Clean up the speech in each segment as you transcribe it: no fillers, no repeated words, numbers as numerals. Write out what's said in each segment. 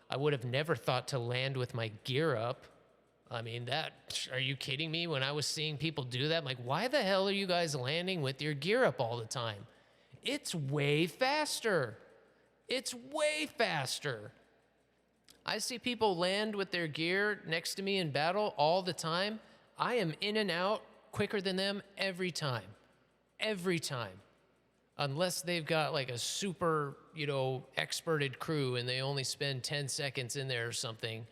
I would have never thought to land with my gear up. I mean, are you kidding me? When I was seeing people do that, I'm like, why the hell are you guys landing with your gear up all the time? It's way faster. It's way faster. I see people land with their gear next to me in battle all the time. I am in and out quicker than them every time. Every time. Unless they've got like a super, experted crew and they only spend 10 seconds in there or something.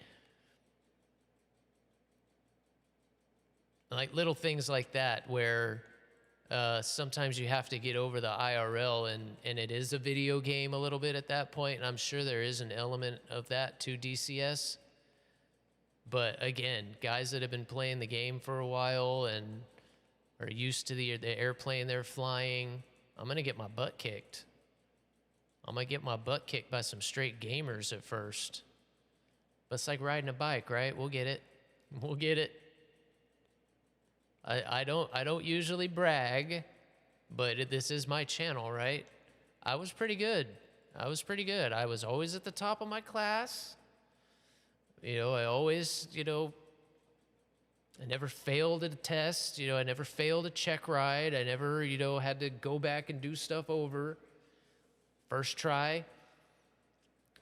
Like little things like that where sometimes you have to get over the IRL and it is a video game a little bit at that point. And I'm sure there is an element of that to DCS. But again, guys that have been playing the game for a while and are used to the airplane they're flying, I'm going to get my butt kicked. I'm going to get my butt kicked by some straight gamers at first. But it's like riding a bike, right? We'll get it. We'll get it. I don't usually brag, but this is my channel, right? I was pretty good. I was always at the top of my class. I always, I never failed at a test. I never failed a check ride. I never, had to go back and do stuff over. First try.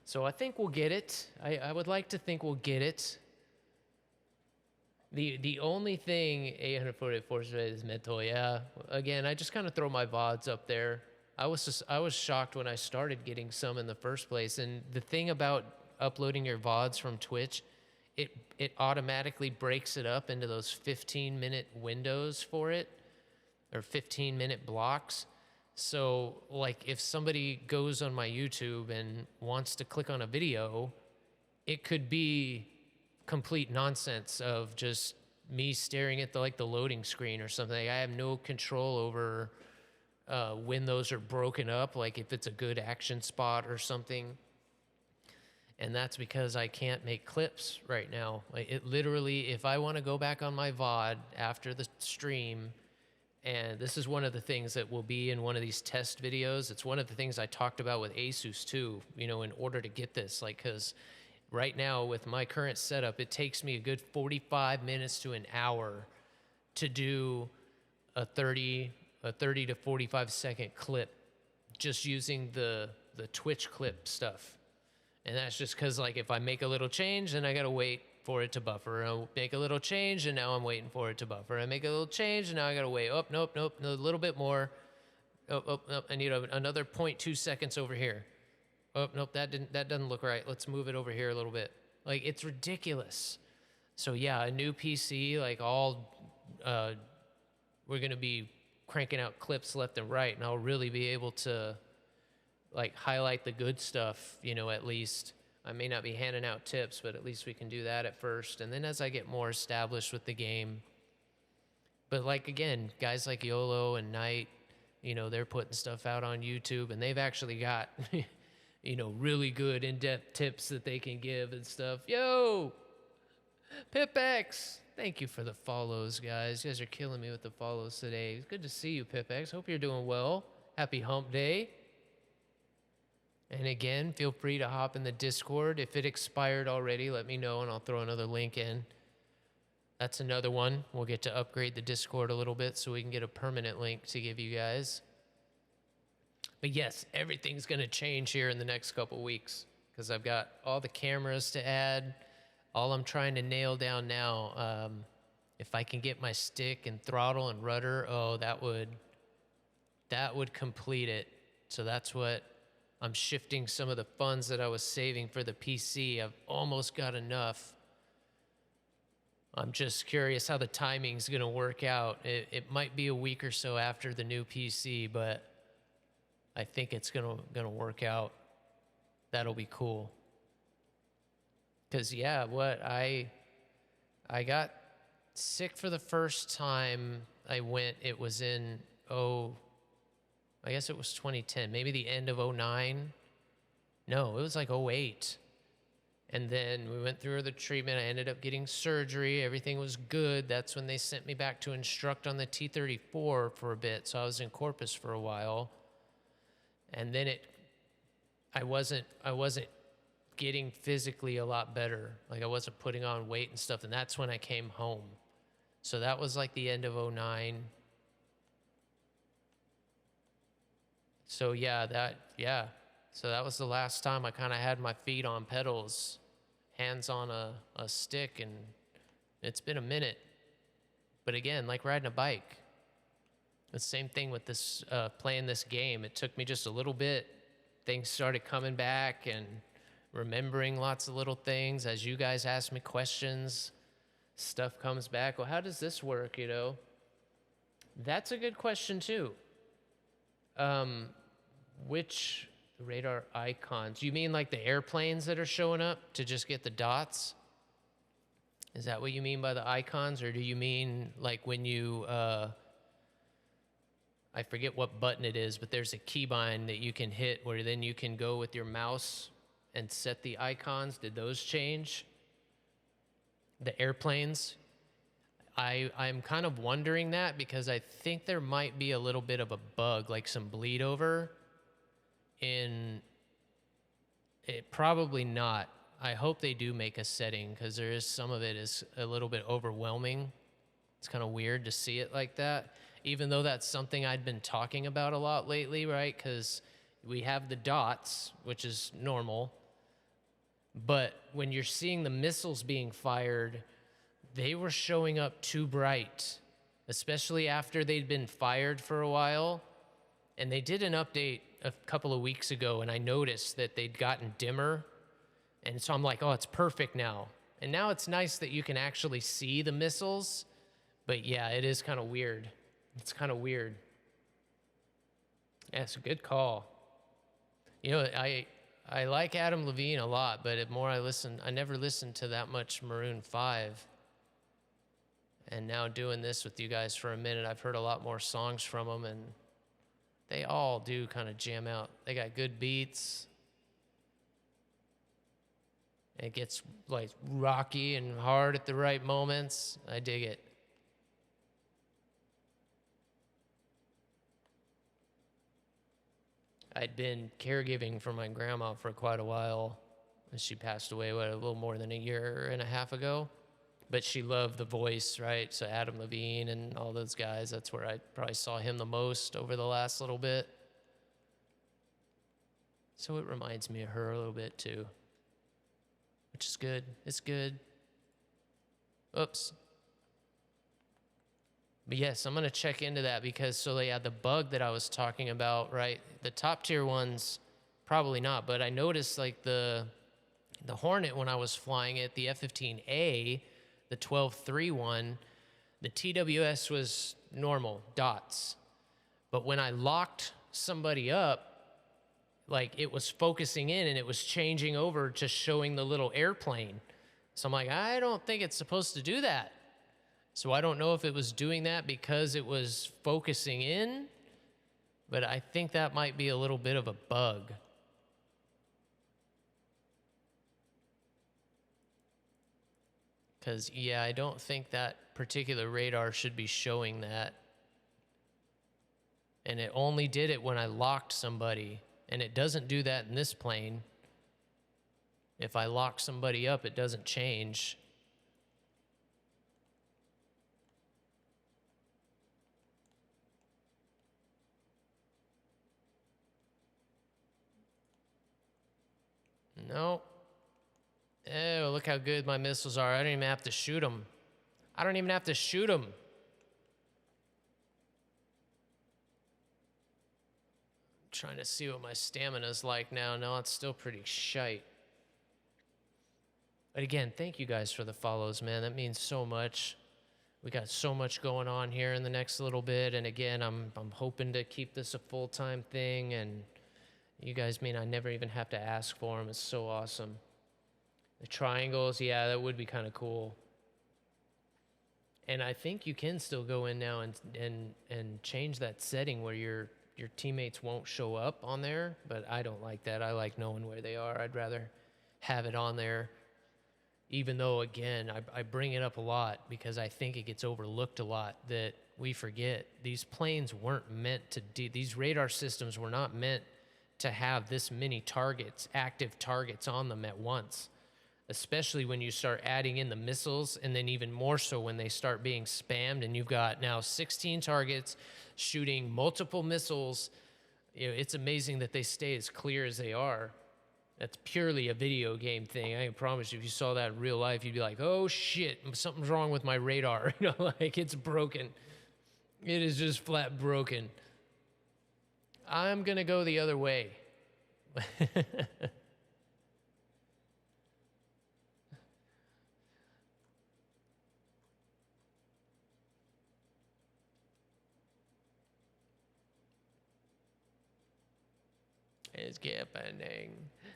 So I think we'll get it. I would like to think we'll get it. The only thing 848 Force Rate is mental, yeah. Again, I just kind of throw my VODs up there. I was shocked when I started getting some in the first place. And the thing about uploading your VODs from Twitch, it automatically breaks it up into those 15-minute windows for it, or 15-minute blocks. So, like, if somebody goes on my YouTube and wants to click on a video, it could be complete nonsense of just me staring at the loading screen or something. I have no control over when those are broken up, like if it's a good action spot or something. And that's because I can't make clips right now. Like it literally, if I want to go back on my VOD after the stream, and this is one of the things that will be in one of these test videos. It's one of the things I talked about with Asus too, in order to get this, like, because right now, with my current setup, it takes me a good 45 minutes to an hour to do a 30 to 45 second clip just using the Twitch clip stuff. And that's just because, like, if I make a little change, then I got to wait for it to buffer. I'll make a little change, and now I'm waiting for it to buffer. I make a little change, and now I got to wait. Oh, nope, a little bit more. Oh, I need another 0.2 seconds over here. Oh, nope, that doesn't look right. Let's move it over here a little bit. Like, it's ridiculous. So, yeah, a new PC, like, we're going to be cranking out clips left and right, and I'll really be able to, like, highlight the good stuff, at least. I may not be handing out tips, but at least we can do that at first. And then as I get more established with the game. But, like, again, guys like YOLO and Knight, they're putting stuff out on YouTube, and they've actually got... really good in-depth tips that they can give and stuff. Yo, Pipex, thank you for the follows, guys. You guys are killing me with the follows today. It's good to see you, Pipex. Hope you're doing well. Happy hump day. And again, feel free to hop in the Discord. If it expired already, let me know, and I'll throw another link in. That's another one. We'll get to upgrade the Discord a little bit so we can get a permanent link to give you guys. But yes, everything's going to change here in the next couple weeks because I've got all the cameras to add. All I'm trying to nail down now, if I can get my stick and throttle and rudder, that would complete it. So that's what I'm shifting some of the funds that I was saving for the PC. I've almost got enough. I'm just curious how the timing's going to work out. It might be a week or so after the new PC, but I think it's gonna work out. That'll be cool. Cause yeah, I got sick for the first time I went. It was in I guess it was 2010, maybe the end of 09. No, it was like 08. And then we went through the treatment. I ended up getting surgery. Everything was good. That's when they sent me back to instruct on the T-34 for a bit. So I was in Corpus for a while. And then I wasn't getting physically a lot better. Like I wasn't putting on weight and stuff. And that's when I came home. So that was like the end of '09. So yeah. So that was the last time I kind of had my feet on pedals, hands on a stick, and it's been a minute. But again, like riding a bike, the same thing with this playing this game. It took me just a little bit. Things started coming back and remembering lots of little things. As you guys ask me questions, stuff comes back. Well, how does this work, you know? That's a good question too. Which radar icons? You mean like the airplanes that are showing up to just get the dots? Is that what you mean by the icons? Or do you mean like when you, I forget what button it is, but there's a keybind that you can hit where then you can go with your mouse and set the icons? Did those change? The airplanes? I'm kind of wondering that because I think there might be a little bit of a bug, like some bleed over in it. Probably not. I hope they do make a setting because there is some of it is a little bit overwhelming. It's kind of weird to see it like that, even though that's something I'd been talking about a lot lately, right? Because we have the dots, which is normal, but when you're seeing the missiles being fired, they were showing up too bright, especially after they'd been fired for a while. And they did an update a couple of weeks ago, and I noticed that they'd gotten dimmer. And so I'm like, oh, it's perfect now. And now it's nice that you can actually see the missiles. But yeah, it is kind of weird. It's kind of weird. Yeah, it's a good call. You know, I like Adam Levine a lot, but the more I never listened to that much Maroon 5. And now doing this with you guys for a minute, I've heard a lot more songs from them, and they all do kind of jam out. They got good beats. It gets like rocky and hard at the right moments. I dig it. I'd been caregiving for my grandma for quite a while. She passed away, a little more than a year and a half ago. But she loved the voice, right? So Adam Levine and all those guys, that's where I probably saw him the most over the last little bit. So it reminds me of her a little bit too, which is good. It's good. Oops. But yes, I'm going to check into that because, so yeah, the bug that I was talking about, right? The top tier ones, probably not. But I noticed like the Hornet when I was flying it, the F-15A, the 12.3 one, the TWS was normal, dots. But when I locked somebody up, like it was focusing in and it was changing over to showing the little airplane. So I'm like, I don't think it's supposed to do that. So I don't know if it was doing that because it was focusing in, but I think that might be a little bit of a bug. Because, yeah, I don't think that particular radar should be showing that. And it only did it when I locked somebody. And it doesn't do that in this plane. If I lock somebody up, it doesn't change. No. Oh, look how good my missiles are. I don't even have to shoot them. I don't even have to shoot them. I'm trying to see what my stamina's like now. No, it's still pretty shite. But again, thank you guys for the follows, man. That means so much. We got so much going on here in the next little bit. And again, I'm hoping to keep this a full-time thing. And you guys mean I never even have to ask for them. It's so awesome. The triangles, yeah, that would be kind of cool. And I think you can still go in now and change that setting where your teammates won't show up on there, but I don't like that. I like knowing where they are. I'd rather have it on there, even though, again, I bring it up a lot because I think it gets overlooked a lot that we forget. These planes weren't meant to these radar systems were not meant to have this many targets, active targets on them at once, especially when you start adding in the missiles, and then even more so when they start being spammed and you've got now 16 targets shooting multiple missiles. You know, it's amazing that they stay as clear as they are. That's purely a video game thing. I can promise you, if you saw that in real life, you'd be like, oh shit, something's wrong with my radar. You know, like it's broken. It is just flat broken. I'm gonna go the other way. It's happening.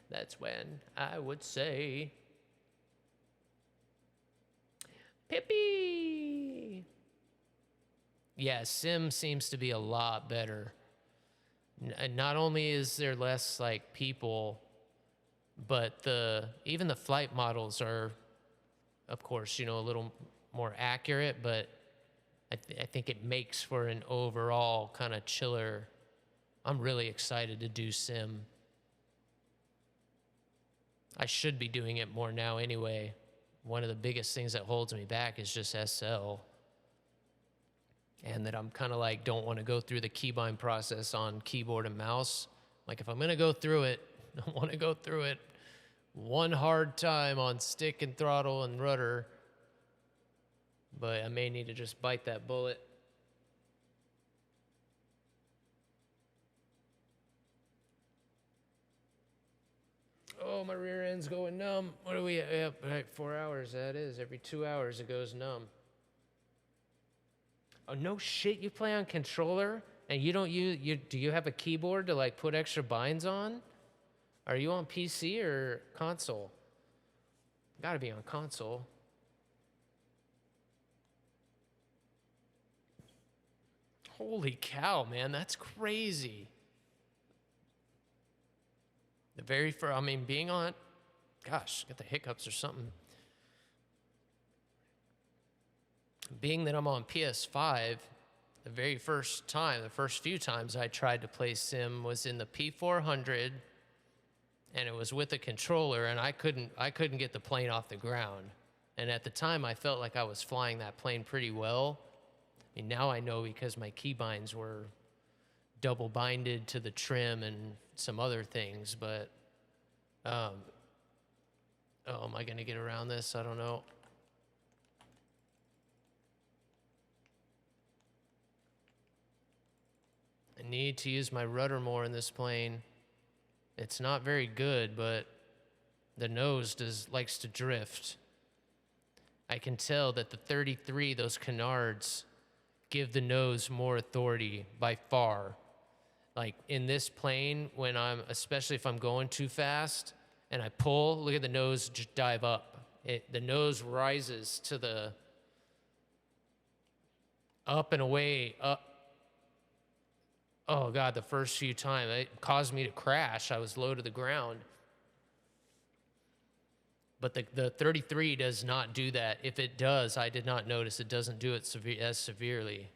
That's when I would say, Pippi. Yeah, Sim seems to be a lot better. Not only is there less like people, but even the flight models are, of course, you know, a little more accurate, but I think it makes for an overall kind of chiller. I'm really excited to do Sim. I should be doing it more now anyway. One of the biggest things that holds me back is just SL. And that I'm kind of like, don't want to go through the keybind process on keyboard and mouse. Like, if I'm going to go through it, I want to go through it one hard time on stick and throttle and rudder. But I may need to just bite that bullet. Oh, my rear end's going numb. What are we at? Yep, right, 4 hours, that is. Every 2 hours it goes numb. Oh, no shit, you play on controller? And you don't do you have a keyboard to like put extra binds on? Are you on PC or console? Gotta be on console. Holy cow, man, that's crazy. The very first, I mean, being on, gosh, got the hiccups or something. Being that I'm on PS5, the very first time, the first few times I tried to play Sim was in the P400, and it was with a controller, and I couldn't get the plane off the ground. And at the time, I felt like I was flying that plane pretty well. I mean, now I know because my keybinds were double binded to the trim and some other things, but oh, am I gonna get around this? I don't know. I need to use my rudder more in this plane. It's not very good, but the nose likes to drift. I can tell that the 33, those canards, give the nose more authority by far. Like in this plane, especially if I'm going too fast and I pull, look at the nose just dive up. The nose rises to the up and away, up. Oh God, the first few times, it caused me to crash. I was low to the ground. But the 33 does not do that. If it does, I did not notice. It doesn't do it as severely.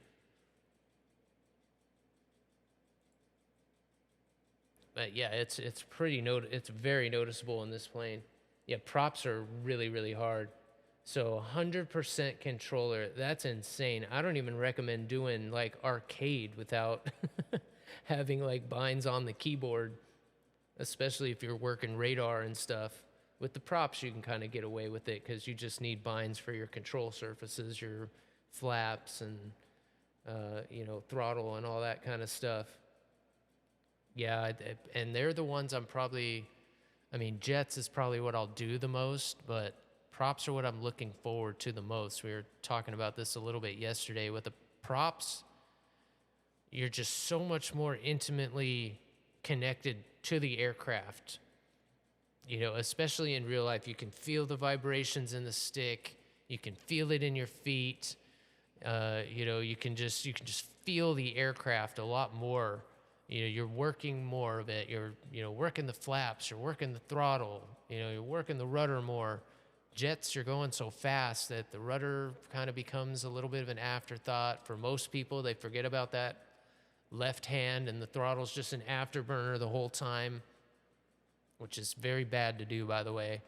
But yeah, it's very noticeable in this plane. Yeah, props are really, really hard. So 100% controller, that's insane. I don't even recommend doing like arcade without having like binds on the keyboard, especially if you're working radar and stuff. With the props, you can kind of get away with it because you just need binds for your control surfaces, your flaps, and throttle and all that kind of stuff. Yeah, and they're the ones jets is probably what I'll do the most, but props are what I'm looking forward to the most. We were talking about this a little bit yesterday. With the props, you're just so much more intimately connected to the aircraft. You know, especially in real life, you can feel the vibrations in the stick. You can feel it in your feet. You can just feel the aircraft a lot more. You know, you're working more of it. You're working the flaps. You're working the throttle. You know, you're working the rudder more. Jets, you're going so fast that the rudder kind of becomes a little bit of an afterthought. For most people, they forget about that left hand and the throttle's just an afterburner the whole time, which is very bad to do, by the way.